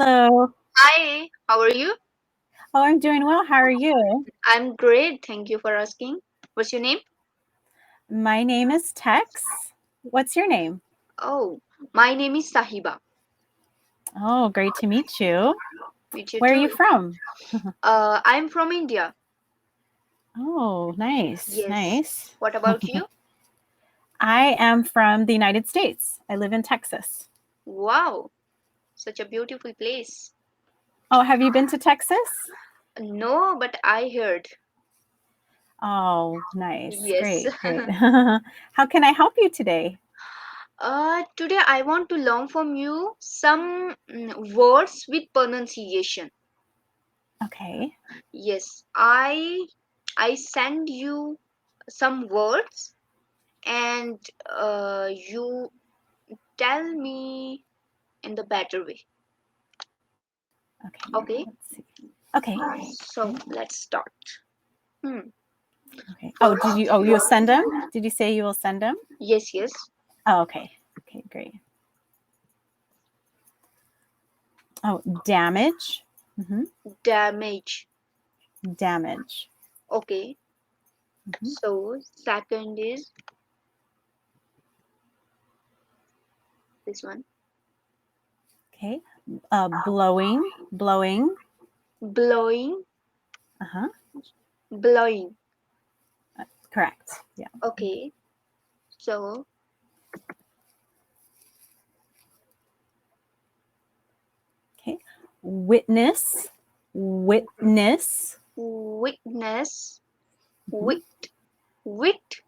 Hello. Hi, how are you? Oh, I'm doing well. How are you? I'm great. Thank you for asking. What's your name? My name is Tex. What's your name? Oh, my name is Sahiba. Oh, great to meet you. Meet you Where are too. you from? I'm from India. Oh, nice, Yes. nice. What about you? I am from the United States. I live in Texas. Wow, such a beautiful place. Oh, have you been to Texas? No, but I heard. Oh, nice. Yes. Great, great. How can I help you today? Today I want to learn from you some words with pronunciation. Okay. Yes, I send you some words and you tell me in the better way. Okay. Okay, Let's see. Okay. so let's start. Hmm. Okay. Oh, First, you'll send them? Did you say you will send them? yes, yes. Oh, okay. Okay, great. Oh, damage. Mm-hmm. Damage. Damage. Okay. Mm-hmm. So second is this one. Okay. Blowing. Blowing. Blowing. Uh-huh. Blowing. Correct. Yeah. Okay. So Okay. Witness. Witness. witness. Mhm. Wit.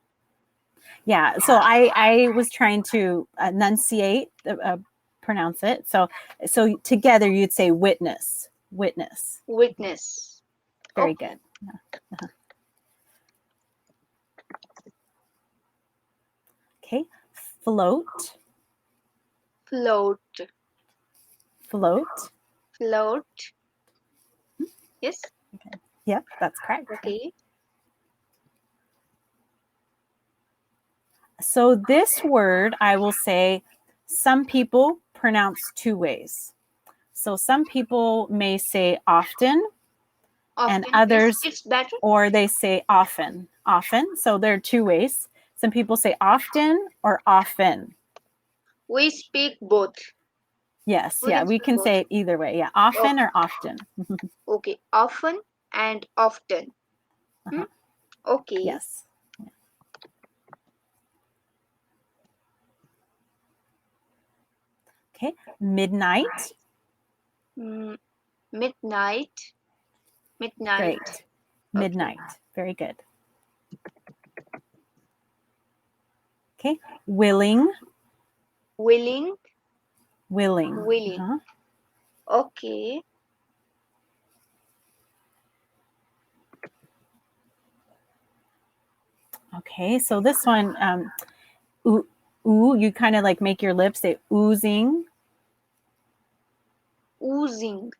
Yeah. So I was trying to enunciate, pronounce it. So together you'd say witness. Witness. Witness. Very Okay. good. Yeah. Uh-huh. Okay. Float. Float. Float. Float. Yes. Okay. Yep, that's correct. Okay. So this word, I will say, some people pronounce two ways. So some people may say often, and Often. others, It's better. or they say often. Often. So there are two ways. Some people say often or often. We speak both. Yes, We yeah, can we speak can both. say it either way. Yeah, often Okay. or often. Okay. Often and often. Hmm? Uh-huh. Okay. Yes. Okay. Midnight. Mm, midnight. Midnight. Great. Okay. Midnight. Very good. Okay. Willing. Willing. Willing. Willing. Uh-huh. Okay. Okay. So this one, ooh, you kind of like make your lips say oozing. Oozing.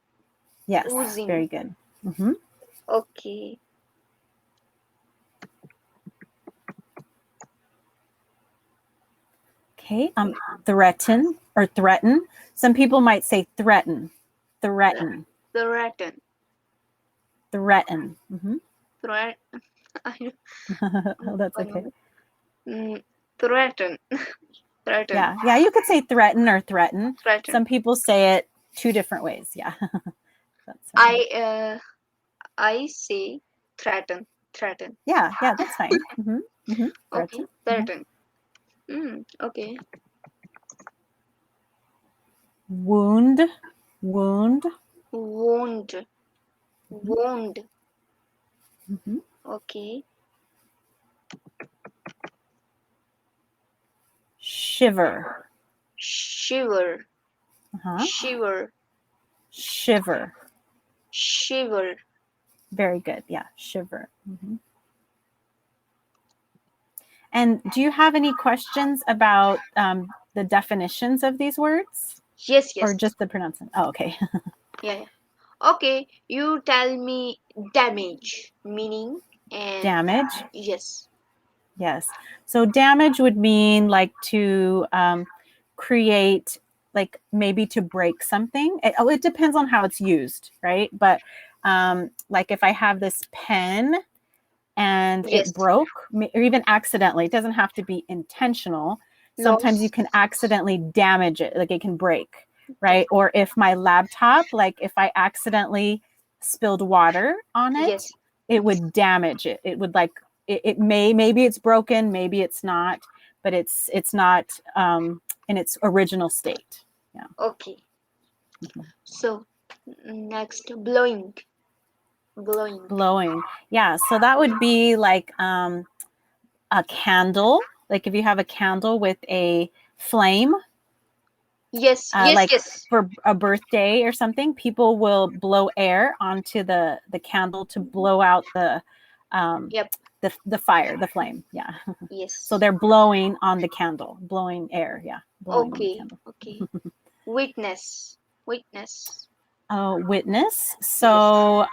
Yes. Oozing. Very good. Mm-hmm. Okay. Okay. Threaten or threaten. Some people might say threaten. Threaten. Threaten. Threaten. Mm-hmm. Threat. Oh, that's okay. Threaten. Threaten. Yeah. Yeah. You could say threaten or threaten. Threaten. Some people say it two different ways. Yeah. That's fine. I say threaten. Threaten. Yeah. Yeah. That's fine. Mm-hmm. Mm-hmm. Okay. Threaten. Mm-hmm. Threaten. Okay. Wound. Wound. Wound. Mm-hmm. Wound. Mm-hmm. Okay. Shiver. Shiver. Uh-huh. Shiver. Shiver. Shiver. Very good. Yeah. Shiver. Mm-hmm. And do you have any questions about the definitions of these words Yes, or yes. just the pronunciation? Oh, okay. Yeah, yeah. Okay, you tell me damage, meaning and Damage. yes. Yes. So damage would mean like to create like maybe to break something. It depends on how it's used, right? But like if I have this pen and Yes. it broke, or even accidentally, it doesn't have to be intentional. Sometimes you can accidentally damage it, like it can break, right? Or if my laptop, like if I accidentally spilled water on it, Yes. it would damage it. It would like, maybe it's broken, maybe it's not, but it's not in its original state. Yeah. Okay. So next, blowing. Blowing. Yeah. So that would be like a candle. Like if you have a candle with a flame, Yes. like Yes. for a birthday or something, people will blow air onto the candle to blow out the Yep. the fire, the flame. Yeah. Yes. So they're blowing on the candle, blowing air. Yeah. Blowing on the Okay. candle. Okay. Witness. Witness. Witness. So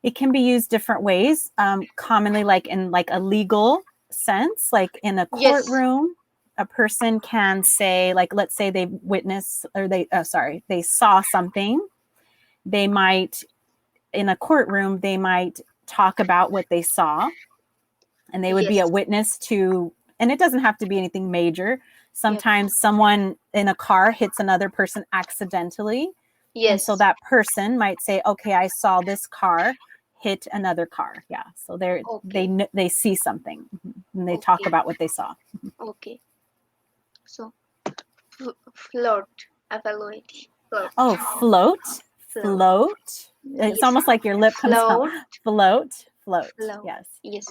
it can be used different ways. Commonly, like in like a legal sense, like in a Yes. courtroom, a person can say, like, let's say they witness or they saw something. They might, in a courtroom, they might talk about what they saw, and they would be a Yes. witness to, and it doesn't have to be anything major. Yep. Sometimes someone in a car hits another person accidentally. And Yes. so that person might say, okay, I saw this car hit another car. Yeah. So Okay. they see something, and they talk Okay. about what they saw. Okay. So float. F-L-O-A-T. Float. Oh, float. Float. Float. It's Yes. almost like your lip comes out. Float. Float. Float. Yes. Yes.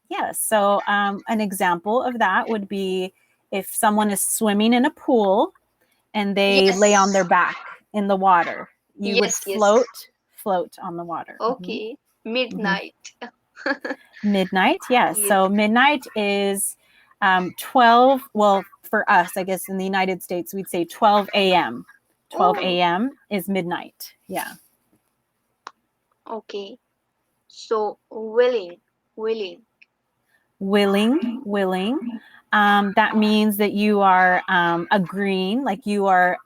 Yeah. So an example of that would be if someone is swimming in a pool and they lay on their Yes. back in the water, you would Yes. Yes. float on the water. Okay. Mhm. Midnight. Midnight. Yes. Yes. So midnight is 12. Well, for us, I guess in the United States, we'd say 12 a.m. 12 Oh. a.m. is midnight. Yeah. Okay. So willing. Willing. That means that you are agreeing, like you are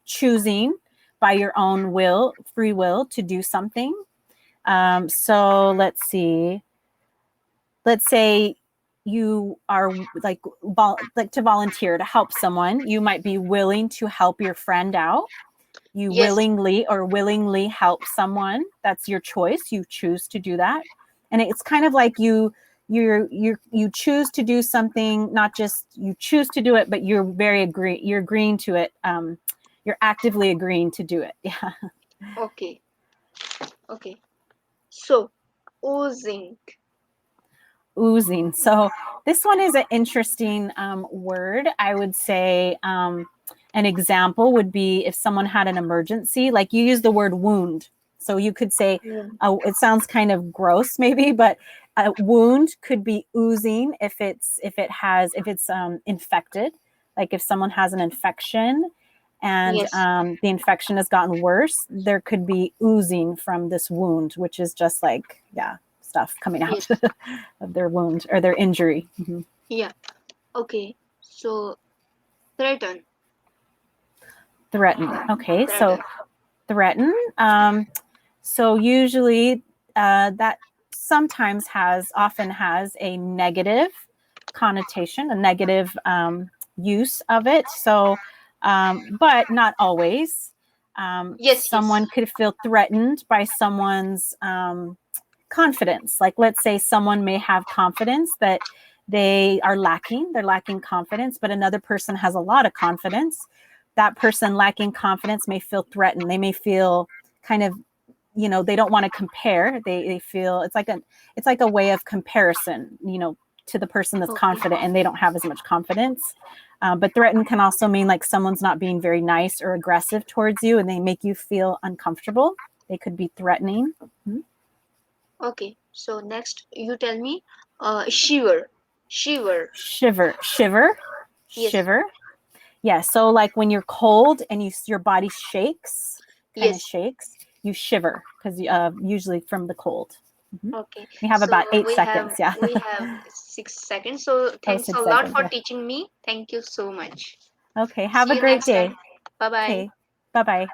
choosing by your own will, free will, to do something. So let's see. Let's say you are like to volunteer to help someone. You might be willing to help your friend out. You Yes. willingly help someone. That's your choice. You choose to do that, and it's kind of like you choose to do something. Not just you choose to do it, but you're agreeing to it. You're actively agreeing to do it. Yeah. Okay. Okay. So oozing. Oozing. So this one is an interesting word. I would say an example would be if someone had an emergency, like you use the word wound. So you could say, it sounds kind of gross maybe, but a wound could be oozing if it's infected. Like if someone has an infection and Yes. the infection has gotten worse, there could be oozing from this wound, which is just like, yeah, stuff coming out Yes. of their wound or their injury. Mm-hmm. Yeah. Okay. So threaten. Okay, so threaten. So usually that often has a negative connotation, a negative use of it. So, but not always. Yes. Someone could feel threatened by someone's confidence. Like let's say someone may have confidence that they're lacking confidence, but another person has a lot of confidence. That person lacking confidence may feel threatened. They may feel kind of, they don't want to compare. They feel it's like a way of comparison, to the person that's confident and they don't have as much confidence. But threaten can also mean like someone's not being very nice or aggressive towards you and they make you feel uncomfortable. They could be threatening. Mm-hmm. Okay. So next, you tell me. Shiver. Shiver. Yes. Yeah. So like when you're cold and your body shakes, kind of Yes. shakes, you shiver because usually from the cold. Mm-hmm. Okay. We have So about 8 we seconds. have 6 seconds. So thanks 6 a lot seconds. for Yeah. teaching me. Thank you so much. Okay. Have See a you great next time. day. Bye bye. Okay. Bye-bye.